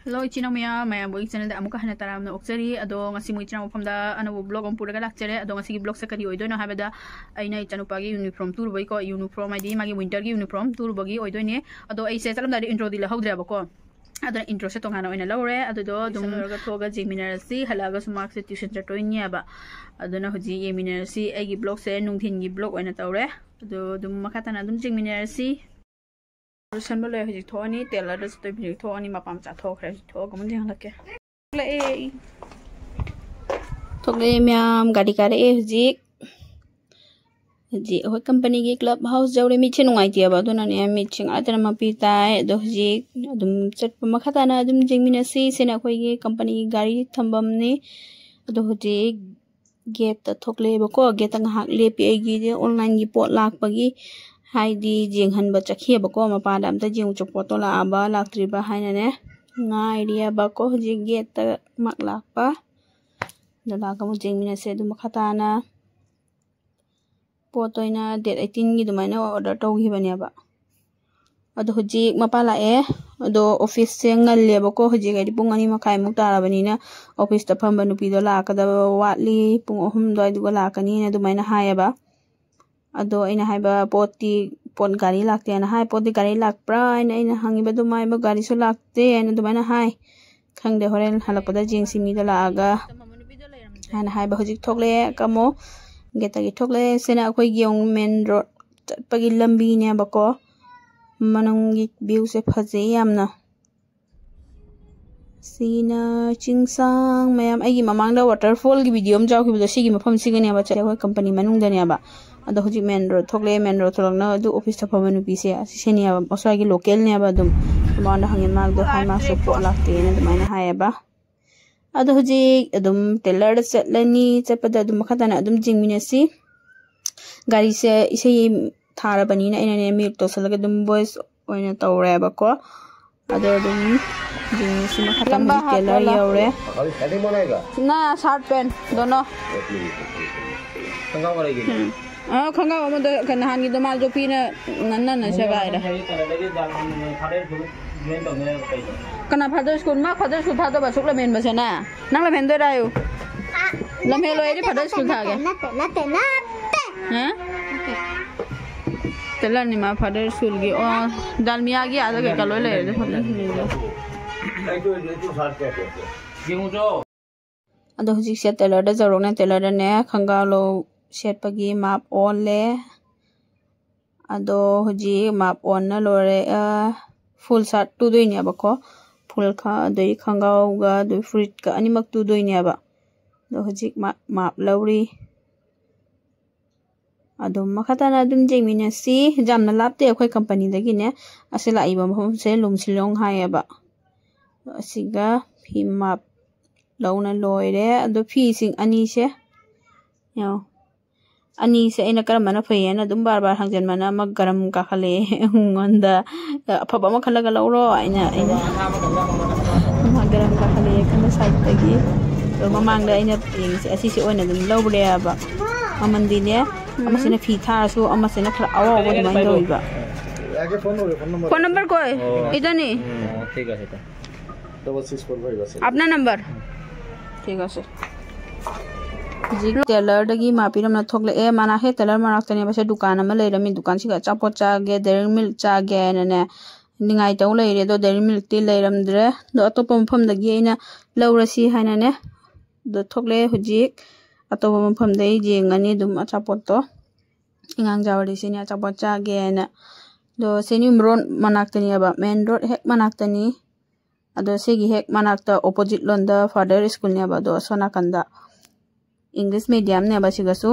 Hello, ichina maya boy channel da amuka hana taram na oksari ado ngasi mo ichina mafam da anabu blog on pura galak chere ado ngasi blog sa kadi oido na habada aina ichanu pagi uniform tour boy ko uniform id magi winter gi uniform tour bogi oido ne ado ai se chalam da intro di la hawdra ba ko ado intro se tong hana oina lawre ado do dum ga thoga jiminar si halaga sumak se tuition cha toinya ba ado na hoji yeminar si ai gi blog se nungthin gi blog oina tawre ado dum makata na dum jiminar si Rusan boleh hiji thoni teller das tu hiji thoni mapam cha thok re thok mun jang lake le myam gadi kare hiji hoi company gi club house jawre mi chin ngai tia ba do na ne mi ching atana ma pi tai do hiji adum chat pa makhata na adum jingmina si sena khoi gi company gi gari thambam ni do hiji gate ta thokle ba ko gate ang hak le pi gi online gi pot lak pa gi Haidi jing han ba chakhi ba ko ma pa dam ta jing chok poto la aba lak tri ba haina ne nga idea ba ko ji get ta mak lak pa da la ka mu jing mina se du makhata na potoina date 18 gi du mai na order to gi bania ba ado hoji ma pa la e ado office se ngal le ba ko hoji ga di pung ani ma khai mu ta ra bani na office ta pham ba nu pi do la ka da watli pung ohum doi du ga la ka ni na du mai na ha ya ba ado ina haiba pot gari lakte na hai pot gari lak pra ina hangi ba dumai ba gari so lakte na dumai na hai khangde horen halapada jing simi da laga ana hai ba hojik thokle kamo geta gi thokle sena khoi gyong main road pagi lambi ne ba ko manung gi view se phaje yamna sina chingsang mayam ai gi mamang da waterfall gi video am jaw ki bi sigi mafam sigi ne ba cha khoi company manung da ne ba ado hoji main road thokle main road tholangna adu office ta phamanu pi se senia oswa gi local ne ba dum manda hangin mak do hai mak so po lakte ne dum na hai ba ado hoji adum teller set lani chapada dum khata na adum jingmine si gari se ise thara bani na ina ne mi to salaga dum voice oina tawre ba ko ado dum jing si ma khata mi teller yaure na shirt pant dono Tengah lagi. Khanga mo da kan han gi do mal jo pi na nan na sa ga ida kana father school ma father school tha do ba suk la men ba sa na nang la men do da yu la me lo edi father school tha ge ha telan ni ma father school gi o dalmia gi ada ge kaloi le de father school ado hujik se teller da jarong na teller da ne khanga lo set pagi map on le ado hoji map on na lore full shirt tu doi ne ba ko full kha doi khanga ga doi fruit ka ani mak tu doi ne ba do hoji map lawri ado makhata na dum jemina si jamna lapte akhoi company dagi ne asela iba mhom se lumsilong ha ya ba asiga phi map launa loire ado phi sing ani se yo ani se ina karamana phayena dum bar hangjan mana mag garam ka khale ngonda phaba ma khalaga lawro ina mag garam ka khale kana side tagi to mamang da ina asi se oina dum lawre ba mamandi ne amasina phi tha su amasina khla awa go dum ndo iba phone number ko idani ठीक है सेटा 6645 अपना number ठीक है जी Taylor दगी मापिरम ना थोकले ए माना हे Taylor माराक्तने बसे दुकान अमा लेरमी दुकान सिगा चापो चागे डेरी मिल्क चागे ने निंगाई तौ लेरे दो डेरी मिल्क ती लेरमद्रे दो अतोप मफम दगी एना लौरसी हाना ने दो थोकले हुजिक अतोप मफम दई जेंगनी दुम चापो तो इंगांग जावरी सिनी चापो चागे ने दो सेनी मरोन मनाक्तनी बा main road Keck मनाक्तनी ado segi hek manakta opposite londa father school ne ba do sona kanda English medium ne ba sigasu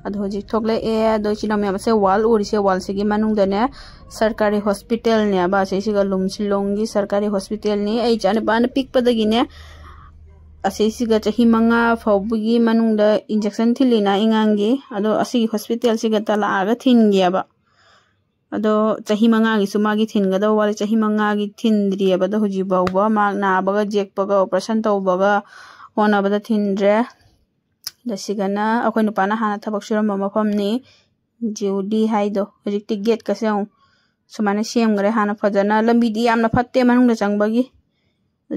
ado hoji thokle e do china me se wall uri se wall segi manung da ne sarkari hospital ne ba se siga lumsilongi sarkari hospital ni ai jane ban pik padagi ne ase siga chahi manga phawbugi manung da injection thilina ingangi ado asigi hospital siga tala aga thin gya ba ado chahi manga gi suma gi thin ga do wale chahi manga gi thin dri ba do hoji ba ba ma na ba ga jek pa ga operation to ba ga ona ba da thin re da sigana akoi nu pa na hana thabak suram ma pham ni judi hai do hoji ti gate ka se sumana sem gre hana phajana lambi di amna phatte manung da chang ba gi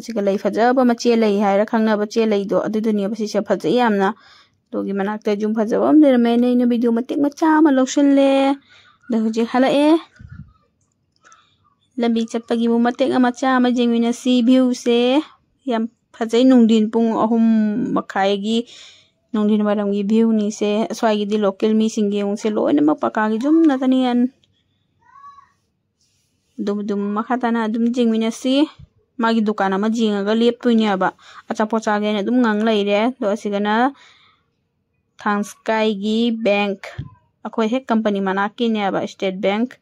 siga lei fajaba mache lei haira khangna ba che lei do adu dunia basi se faje yamna dogi manakta jum fajaba am lera me nei video matik macha ma lotion le da hoje hala e lambi chapagi mu matik macha ma jengwina si view se yam faje nungdin pung ahum makhai gi nungdin maram gi view ni se swai gi di local mi singe ung se loina ma paka gi jum na tanian dum makhatana dum jingwina si magi dukana ma jinga ga lep tunya ba acha pocha ge na dum ngang lai re do sigana Thangskai gi bank akhoi he company manaki ne ba State Bank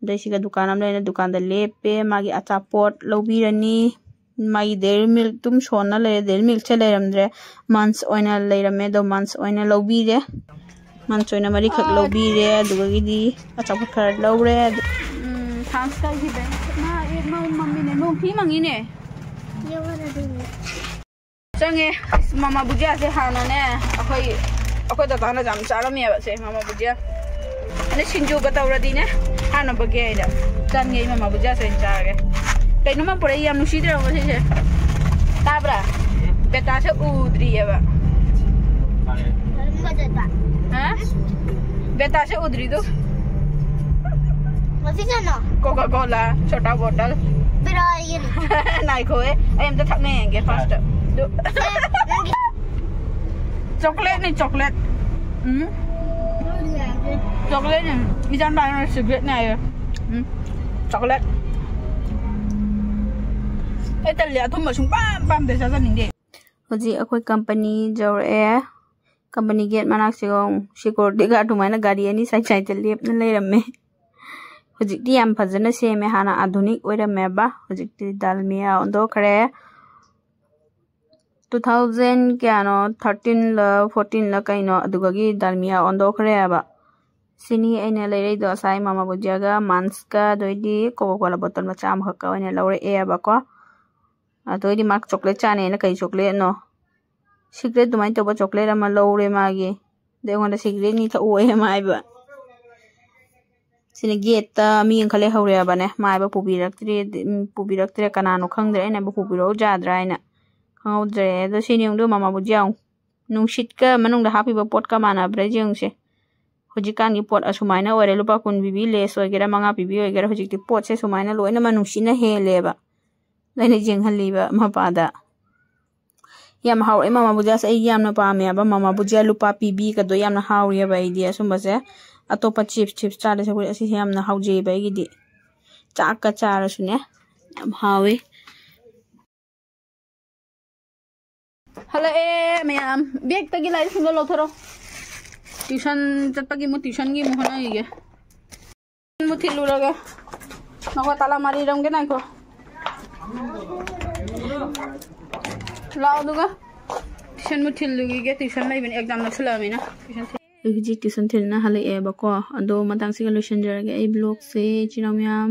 dai siga dukanam leina dukan da lepe magi acha pot lobirani magi Dairy Milk tum shona le Dairy Milk che leiramdre months oina leirame do months oina lobire months oina mari khak lobire duga gi di acha pot khar lawre Thangskai gi bank ma mummy ne no thi mangi ne ये वाला दे change mama bujia se hana ne akhoi da tana jam charami ba se mama bujia ane sinju ga tawradi ne hana bage ida tan ngai mama bujia se charage kaino ma pore yam nusi dra ba se tabra beta se udri ba ha beta se udri do masih sana Coca Cola chota bottle pero ये nai khoe em ta thakne ge fast chocolate ni chocolate chocolate ni ijan ba cigarette này chocolate etal ya thum sung pam de sa ning de hoji akoi company jor e company gate manak sigong security ga tu maina gari ani sai sai te lep na leiramme hoji ti am phajana se me hana adhunik oirame ba hoji ti dalmia ondo khare 2000 kano 13 la 14 la kaino aduga gi dalmia ondo khare ba sini aina leirei do sai mama bujaga manska doidi Coca Cola bottle ma cham hakka oina lawre e ba ko adoidi mak chocolate chane na kai chocolate no secret dumai to ba chocolate ma lawre magi de ngonda secret ni tha oe mai ba sini gate ta mi khale hawre ba ne mai ba pubiraktre kanano khangdre aina ba pubiro jadra aina khangdre do sini ung do mama bujang nungsit ka manung da happy ba pot ka mana bre jeng se hojikan gi pot asumaina ore lupa kun bibi les ogera manga bibi ogera hojikti pot se sumaina loina manusina hele ba laina jeng haliba mapada yam haw mama buja se yam na pa me ba mama buja lupa bibi ka do yam na haw ya ba idea sumba se atopa chips chale se asi yam na haw je ba gi di chak ka chara sune yam hawe hala e mayam bag tagi lai sundo lo thoro tuition tatpagi mu tuition gi mu hona ige mu thilu raga nako tala mari ram ge nai ko lao duga tuition mu thilu gi tuition lai ben exam na thula mina tuition tuition thilna hala e ba ko ando matang siga solution jarage ai blog se chiramyam